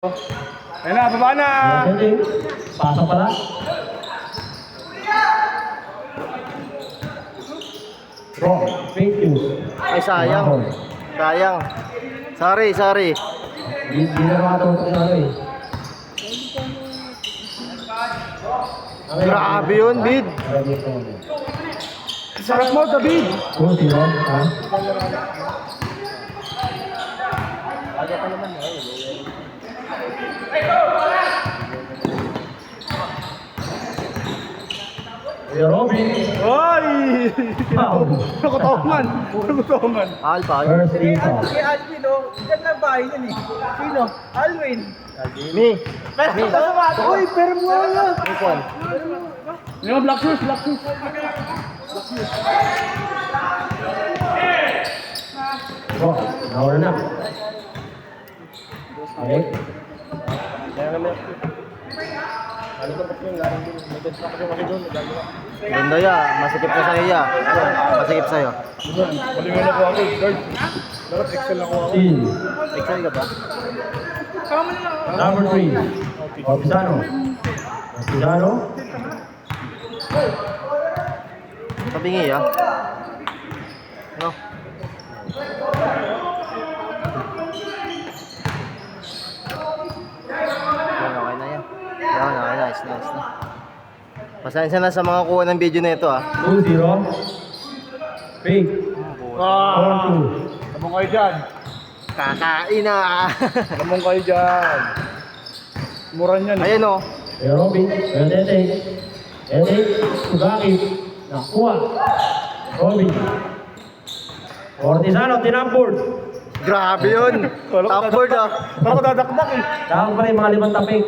Ayun na, baba na! Pasok pala. Wrong. Fake news. Ay, sayang. Sayang. Sorry. Hindi na makatungkol sa ano eh. Grabe yun, Bid. Sarap mo, David! Kung sino? Ha? Kuya Robin. Oy! Foul. Nakutoman! Alpha. First team foul. Si Alvin, oh. Diyan lang bahay niyan eh. Sino? Alvin. Me. Uy, pero mo na. Ipon. Yung black shoes! Wrong. Nawala na. Okay. Ganda ya. Masikip na sa'yo ya. Masikip sa'yo. Malingon na po ako, guard. Dapat excel ako. Team. Excited ka ba? Number 3. Opisano. Tabingi ya. No? Okay na yan. Yan, okay, nice na. Pasensya na sa mga kuha ng video na ito ah. 2-0. Fake. 4-2. Lamong kayo dyan! Kakain na. Lamong kayo dyan! Mura niyan. Ayan o. Kuya Robin. Kuya Tete. Tete. Sugaki. Nakuha. Robin. Ortizano. Tinampord. Grabe yun. Top board ah. Ako dadakdak eh! Dahil pa rin mga 5 tapik.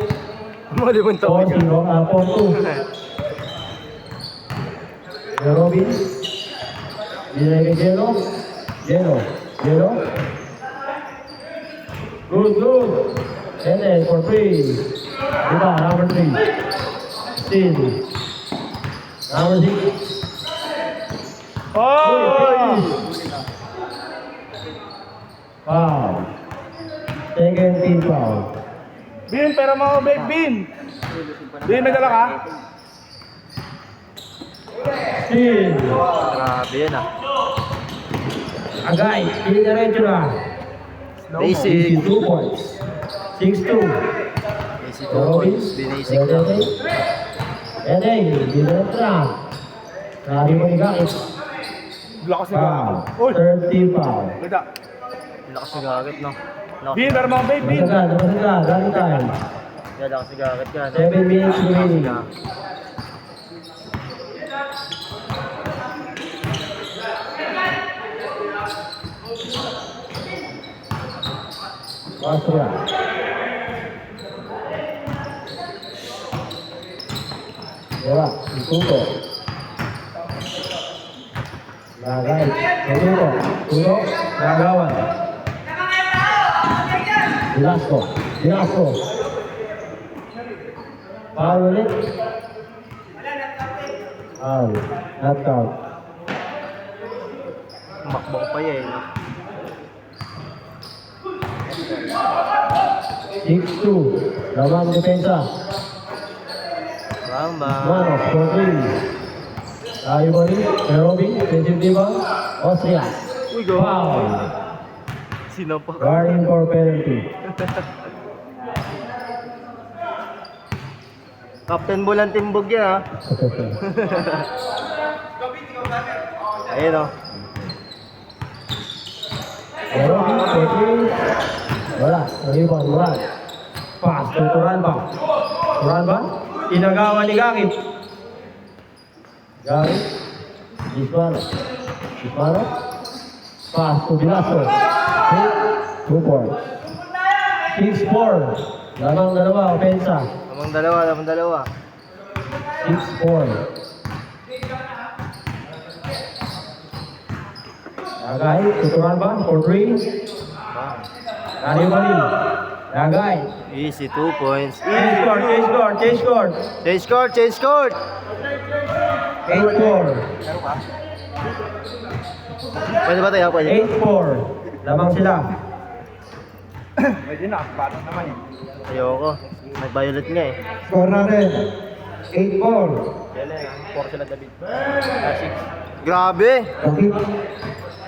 Malimang tawag. 4-0. 4-2. Kuya Robin. Binigay kay Jelo. Good. Tete for 3. Diba? Number 3. Still. Number 6. Oy! Foul. Second team foul. Bin, pero mga babe, Bin! Bin, may dala ka? Still. Grabe yun ah. Agay. Diretso na. Basic. 2 points. 6-2. Basic 2 points. Binasic na. Ede. Diretso na. Sabi mo ni Gakit. Lakas ni Foul. Gakit. Uy! Third team foul. Ganda! Lakas ni Gakit no. Bin, pero mga babe, Bin! Masagad. Dami time. Yan, lakas ni Gakit ka. 7 minutes remaining. Basura. Bola, ditutup. Lagay, tutup, Ragawan. Velasco. Foul ulit. Foul, not count. Makbang pa yan. 6-2. Lamang depensa. Bamba. Manos, for 3. Tayo ba rin? Robin, defensive rebound. Austria. Uy, go. Foul. Sinampak. Guarding for penalty. Captain Bulan Timbog yan ha. Ayun o. Robin, for 3. Wala. Rebound, wala. Pass to Turanba. Inagawa ni Gakit. Gismano. Pass to Bilaso. 2 points. 6-4. Lamang dalawa, opensa. Lamang dalawa. 6-4. Agay, tuturan ba? For 3. Tayo ba rin? Agay. Easy 2 points. Change score. Change court. 8-4. Pwede ba tayo? Pwede. 8-4. Lamang sila. Pwede na, paano naman eh. Ayoko. May violet nga eh. Score natin. 8-4. Grabe! Okay.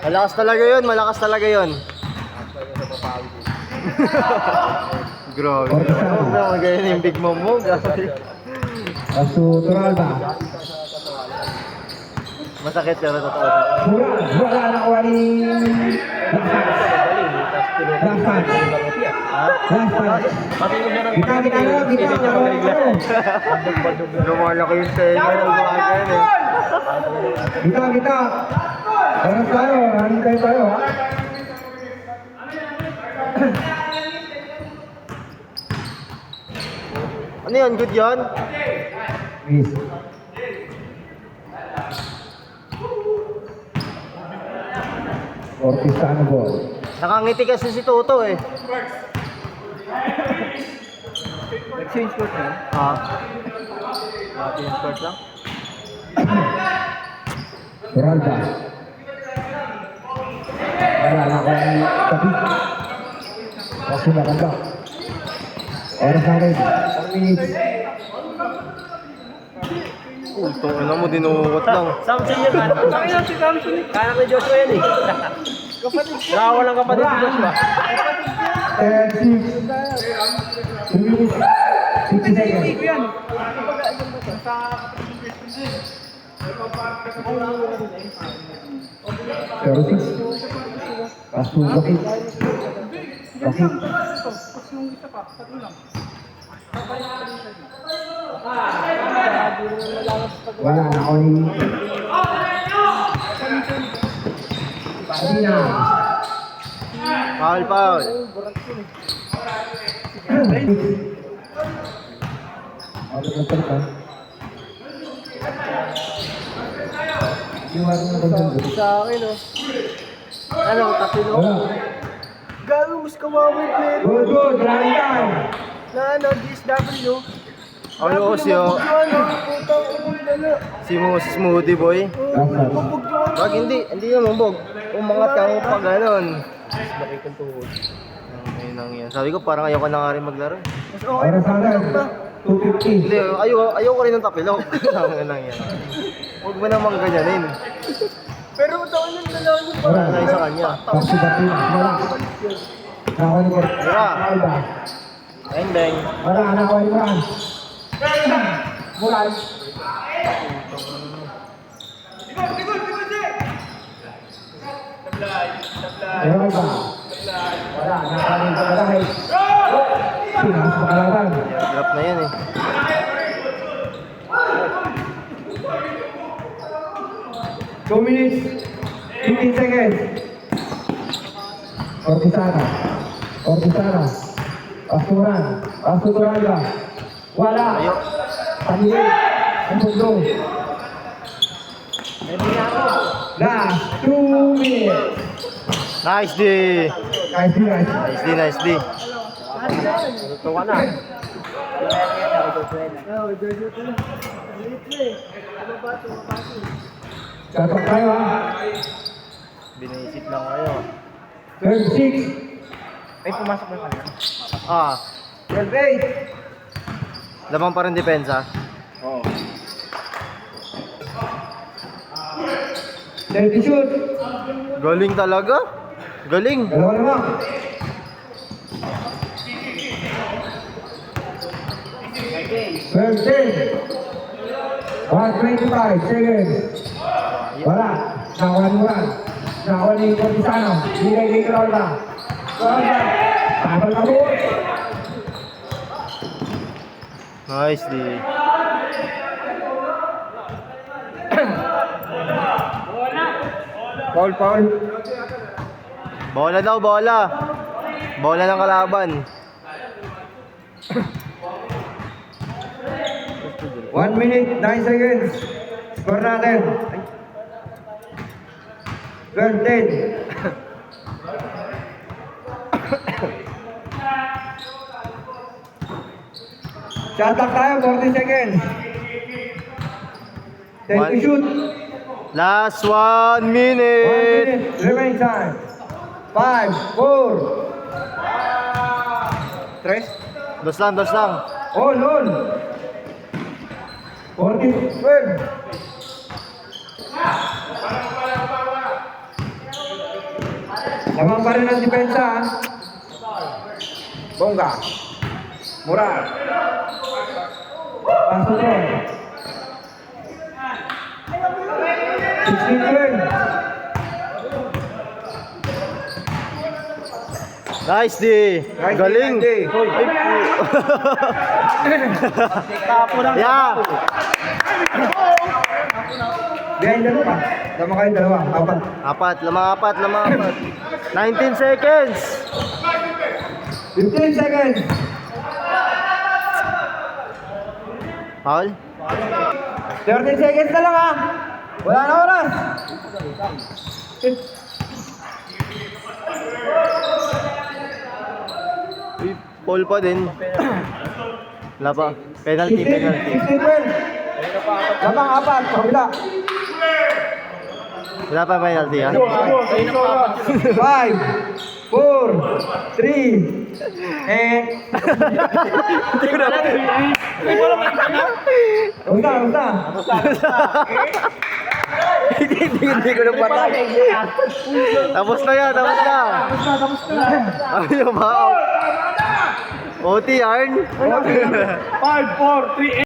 Malakas talaga yun, malakas talaga yun. Grabe. Huwag na magayon yung big mom mo. Grabe. Paso Turalba. Masakit pero totoo. Wala na kuha ni Last punch. Kita. Lumalaki yung tenga ng buwaga yan eh. Kita. Oras tayo, hanintay tayo ha. Ano yan? Good yan? Miss. Ortizano ball. Nakangiti kasi si Toto eh. Nag-change court na. Ha? Natin yung sport lang. Turalba. Wala na ko ang tabi. Kasi nakanda. Oras natin. 1 minute. Itong ina mo, dinukot lang. Samson yun, anak ko. Samson si Samson. Anak ni Joshua yan eh. Kapatid siya. Nakawa lang kapatid si Joshua. 10-6. 2 minutes. 50 seconds. Yan. 06. Paso bakit? Bakit? Wala na ako ni Padina. Foul, foul. Ano na talaga? Iwan na ba dyan? Sa akin oh. Ano, tapilo? Wala. Gago, mas kawawa yung player. Good, running time. Na ano, DSW. Ayoko siya. Si Moses Moody boy. Wag hindi naman bog. Umangat ka mo pa ganon. Laki kong tuhod. Ayun lang yan. Sabi ko parang ayoko na nga rin maglaro. Oras natin. 2:50. Hindi, ayoko rin ng tapilok. Ayun lang yan. Huwag mo namang ganyanin. Pero taon yung dalawa yung Wala na yun sa kanya. Paso bakit? Wala. Nakaw ni Bor. Tira. Alba. Bang bang. Wala, nakaw ni Moran. Moran. Meron ba? Wala, nakaw ni Moran. Pinas pa kalaban. Drop na yan eh. Two minutes, 15 seconds. Ortizana. Pasuran. Wala. Ayok. Pamili. Ang pundo. Last 2 minutes. Nice D. Nice. Nice D. Tuwa na. Tatak tayo ha. Binisit lang kayo. 36. Ay, pumasok na kanina. Ah, 12-8. lamang pa rin depensa. Oh. 30 shoot. Galing talaga. Galing. Dalawa naman. Birthday. 125 seconds. Wala. Nakuha ni Cortizano. Bigay kay Corona. Tapal ka mo. Nice D. Foul. Bola daw, bola. Bola ng kalaban. 1 minute, 9 seconds. Score natin. 12-10. Shot clock tayo, 40 seconds. 10 to shoot. Last 1 1 minute. minute, remaining time. 5, 4, Tres? Dos lang. All. 40-12. Lamang pa rin ang depensa, ha? Bongga. Moral. Paso to. 16-12. Nice, D. Galing. Tapo lang. Yeah. Behind dalawa. Tama kayo dalawa. Apat. Lamang apat. 19 seconds. 15 seconds. Foul? 13 seconds na lang, ha? Wala na oras. Uy, foul pa din. Wala pa. Penalty. 16-12. Lamang apat. Kabila. Wala pa penalty, ha? 5, 4, 3, and... Usta. Hindi ko na patay. Tapos na yan. Ayaw ba? OT yarn? 5, 4, 3,